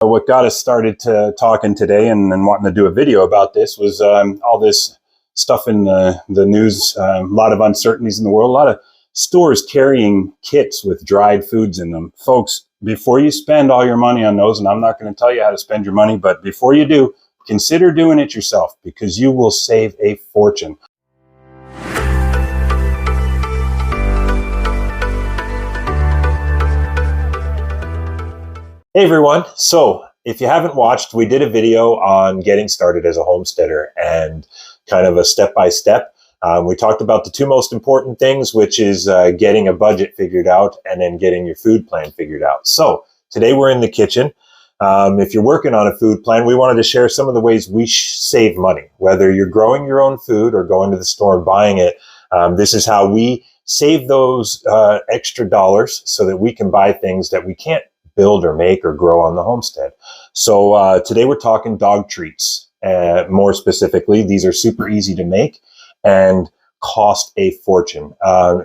What got us started to talking today and wanting to do a video about this was all this stuff in the news, a lot of uncertainties in the world, a lot of stores carrying kits with dried foods in them. Folks, before you spend all your money on those, and I'm not going to tell you how to spend your money, but before you do, consider doing it yourself because you will save a fortune. Hey everyone, so if you haven't watched, we did a video on getting started as a homesteader and kind of a step-by-step. We talked about the two most important things, which is getting a budget figured out and then getting your food plan figured out. So today we're in the kitchen. If you're working on a food plan, we wanted to share some of the ways we save money, whether you're growing your own food or going to the store and buying it. This is how we save those extra dollars so that we can buy things that we can't build or make or grow on the homestead. So today we're talking dog treats. More specifically, these are super easy to make and cost a fortune.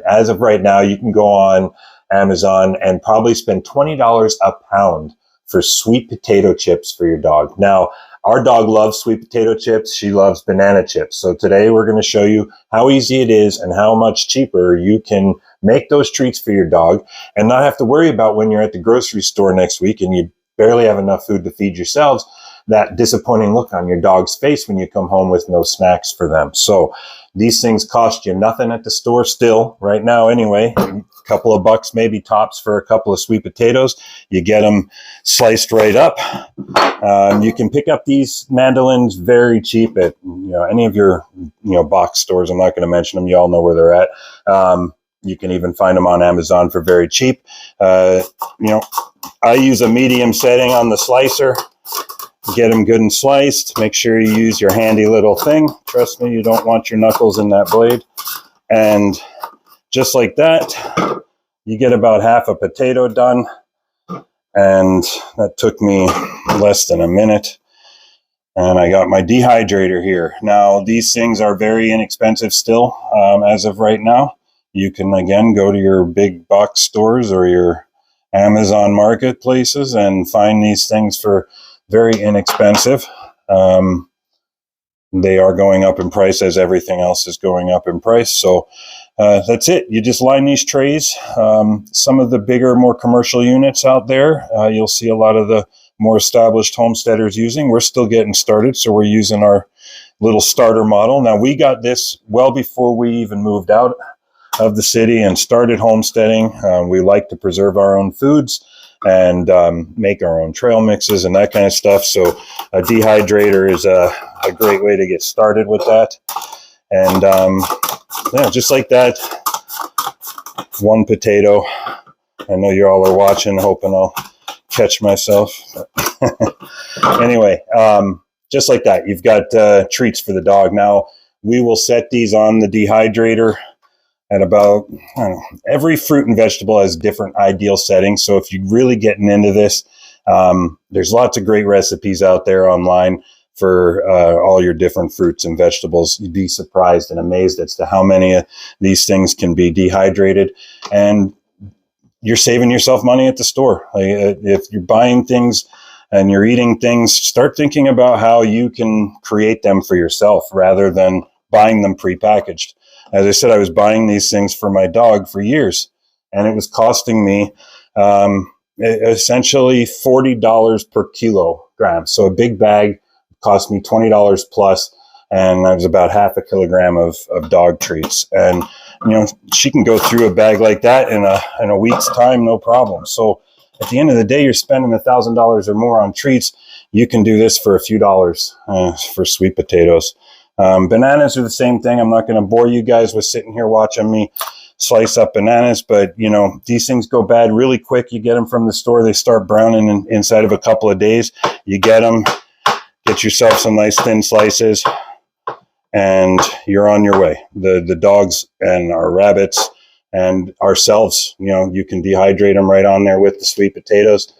As of right now, you can go on Amazon and probably spend $20 a pound for sweet potato chips for your dog. Now, our dog loves sweet potato chips. She loves banana chips. So today we're going to show you how easy it is and how much cheaper you can make those treats for your dog and not have to worry about when you're at the grocery store next week and you barely have enough food to feed yourselves, that disappointing look on your dog's face when you come home with no snacks for them. So these things cost you nothing at the store still, right now anyway. A couple of bucks, maybe tops, for a couple of sweet potatoes. You get them sliced right up. You can pick up these mandolins very cheap at any of your box stores. I'm not going to mention them. You all know where they're at. You can even find them on Amazon for very cheap. I use a medium setting on the slicer. Get them good and sliced. Make sure you use your handy little thing. Trust me, you don't want your knuckles in that blade. And just like that, you get about half a potato done. And that took me less than a minute. And I got my dehydrator here. Now, these things are very inexpensive still as of right now. You can, again, go to your big box stores or your Amazon marketplaces and find these things for very inexpensive. They are going up in price as everything else is going up in price. So that's it. You just line these trays. Some of the bigger, more commercial units out there, you'll see a lot of the more established homesteaders using. We're still getting started, so we're using our little starter model. Now, we got this well before we even moved out of the city and started homesteading. We like to preserve our own foods and make our own trail mixes and that kind of stuff. So a dehydrator is a great way to get started with that. And yeah, just like that, one potato. I know you all are watching, hoping I'll catch myself. Anyway, just like that, you've got treats for the dog. Now, we will set these on the dehydrator at about, every fruit and vegetable has different ideal settings. So if you're really getting into this, there's lots of great recipes out there online for all your different fruits and vegetables. You'd be surprised and amazed as to how many of these things can be dehydrated. And you're saving yourself money at the store. If you're buying things and you're eating things, start thinking about how you can create them for yourself rather than buying them prepackaged. As I said, I was buying these things for my dog for years, and it was costing me essentially $40 per kilogram. So a big bag cost me $20 plus, and that was about half a kilogram of dog treats. And she can go through a bag like that in a week's time, no problem. So at the end of the day, you're spending $1,000 or more on treats. You can do this for a few dollars for sweet potatoes. Bananas are the same thing. I'm not going to bore you guys with sitting here watching me slice up bananas, but these things go bad really quick. You get them from the store, they start browning inside of a couple of days. You get them, get yourself some nice thin slices, and you're on your way. The dogs and our rabbits and ourselves, you can dehydrate them right on there with the sweet potatoes.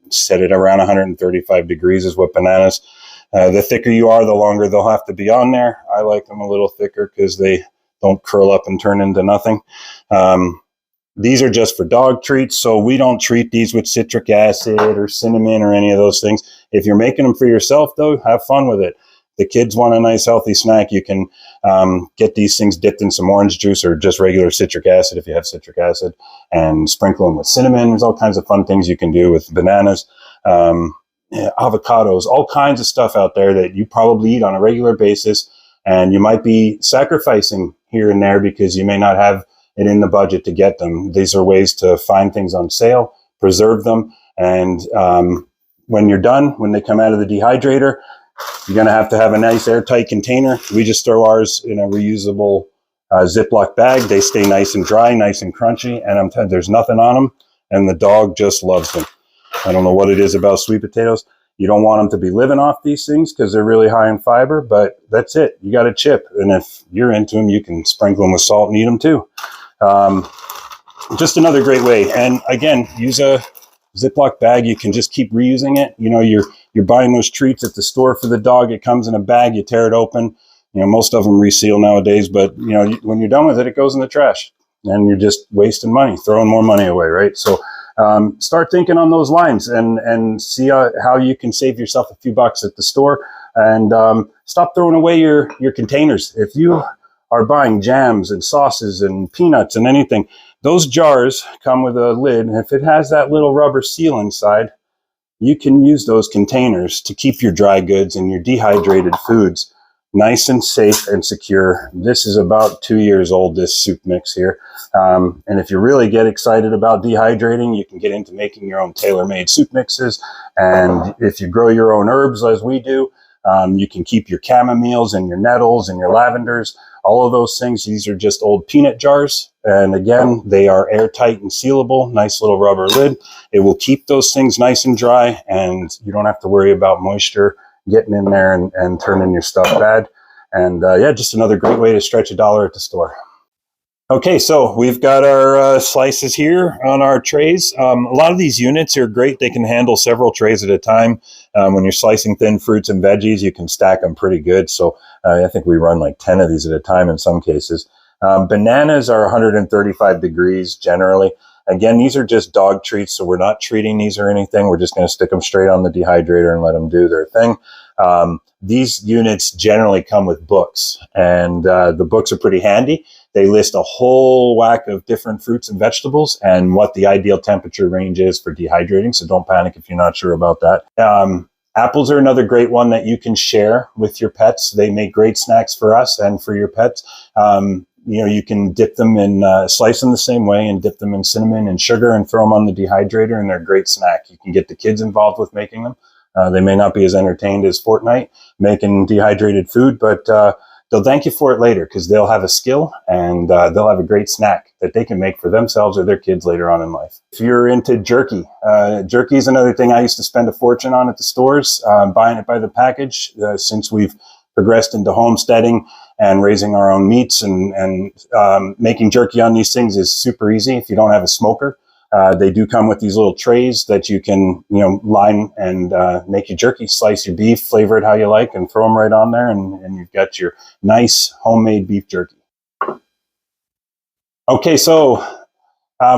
Set it around 135 degrees is what bananas. The thicker you are, the longer they'll have to be on there. I like them a little thicker because they don't curl up and turn into nothing. These are just for dog treats, so we don't treat these with citric acid or cinnamon or any of those things. If you're making them for yourself, though, have fun with it. The kids want a nice healthy snack. You can get these things dipped in some orange juice or just regular citric acid if you have citric acid, and sprinkle them with cinnamon. There's all kinds of fun things you can do with bananas, avocados, all kinds of stuff out there that you probably eat on a regular basis, and you might be sacrificing here and there because you may not have it in the budget to get them. These are ways to find things on sale, preserve them, and when you're done, when they come out of the dehydrator, you're going to have a nice airtight container. We just throw ours in a reusable Ziploc bag. They stay nice and dry, nice and crunchy, and I'm telling you, there's nothing on them, and the dog just loves them. I don't know what it is about sweet potatoes. You don't want them to be living off these things because they're really high in fiber, but that's it. You got a chip, and if you're into them, you can sprinkle them with salt and eat them too. Just another great way. And again, use a Ziploc bag. You can just keep reusing it. You know, you're buying those treats at the store for the dog. It comes in a bag. You tear it open. You know, most of them reseal nowadays, but you know, when you're done with it, it goes in the trash, and you're just wasting money, throwing more money away, right? So start thinking on those lines and see how you can save yourself a few bucks at the store, and stop throwing away your containers. If you are buying jams and sauces and peanuts and anything, those jars come with a lid, and if it has that little rubber seal inside, you can use those containers to keep your dry goods and your dehydrated foods nice and safe and secure. This is about 2 years old, this soup mix here. And if you really get excited about dehydrating, you can get into making your own tailor-made soup mixes. And if you grow your own herbs, as we do, you can keep your chamomiles and your nettles and your lavenders, all of those things. These are just old peanut jars. And again, they are airtight and sealable, nice little rubber lid. It will keep those things nice and dry, and you don't have to worry about moisture getting in there and turning your stuff bad. And yeah, just another great way to stretch $1 at the store. Okay, so we've got our slices here on our trays. A lot of these units are great. They can handle several trays at a time. When you're slicing thin fruits and veggies, you can stack them pretty good. So I think we run like 10 of these at a time in some cases. Bananas are 135 degrees generally. Again, these are just dog treats, so we're not treating these or anything. We're just going to stick them straight on the dehydrator and let them do their thing. These units generally come with books, and the books are pretty handy. They list a whole whack of different fruits and vegetables and what the ideal temperature range is for dehydrating, so don't panic if you're not sure about that. Apples are another great one that you can share with your pets. They make great snacks for us and for your pets. You know, you can dip them in, slice them the same way and dip them in cinnamon and sugar and throw them on the dehydrator, and they're a great snack. You can get the kids involved with making them. They may not be as entertained as Fortnite making dehydrated food, but they'll thank you for it later because they'll have a skill, and they'll have a great snack that they can make for themselves or their kids later on in life. If you're into jerky, jerky is another thing I used to spend a fortune on at the stores, buying it by the package. Since we've progressed into homesteading and raising our own meats, and making jerky on these things is super easy if you don't have a smoker. They do come with these little trays that you can, you know, line and make your jerky, slice your beef, flavor it how you like, and throw them right on there, and you've got your nice homemade beef jerky. Okay, so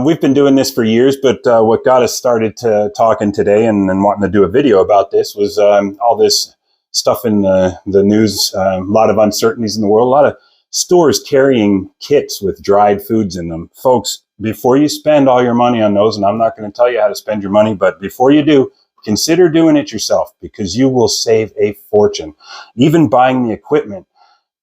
we've been doing this for years, but what got us started to talking today and wanting to do a video about this was all this stuff in the news, a lot of uncertainties in the world, a lot of stores carrying kits with dried foods in them. Folks, before you spend all your money on those, and I'm not going to tell you how to spend your money, but before you do, consider doing it yourself because you will save a fortune. Even buying the equipment,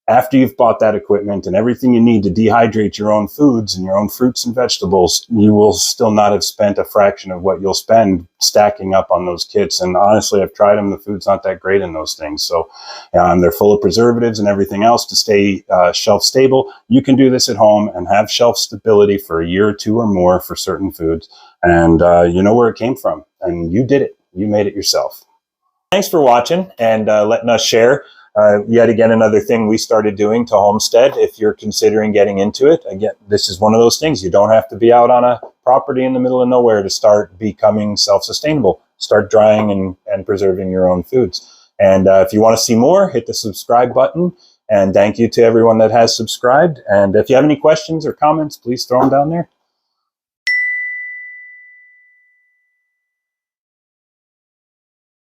after you've bought that equipment and everything you need to dehydrate your own foods and your own fruits and vegetables, you will still not have spent a fraction of what you'll spend stacking up on those kits. And honestly, I've tried them. The food's not that great in those things. So they're full of preservatives and everything else to stay shelf stable. You can do this at home and have shelf stability for a year or two or more for certain foods. And you know where it came from. And you did it. You made it yourself. Thanks for watching and letting us share yet again another thing we started doing to homestead. If you're considering getting into it, again, this is one of those things. You don't have to be out on a property in the middle of nowhere to start becoming self-sustainable. Start drying and preserving your own foods. And if you want to see more, hit the subscribe button. And thank you to everyone that has subscribed. And if you have any questions or comments, please throw them down there.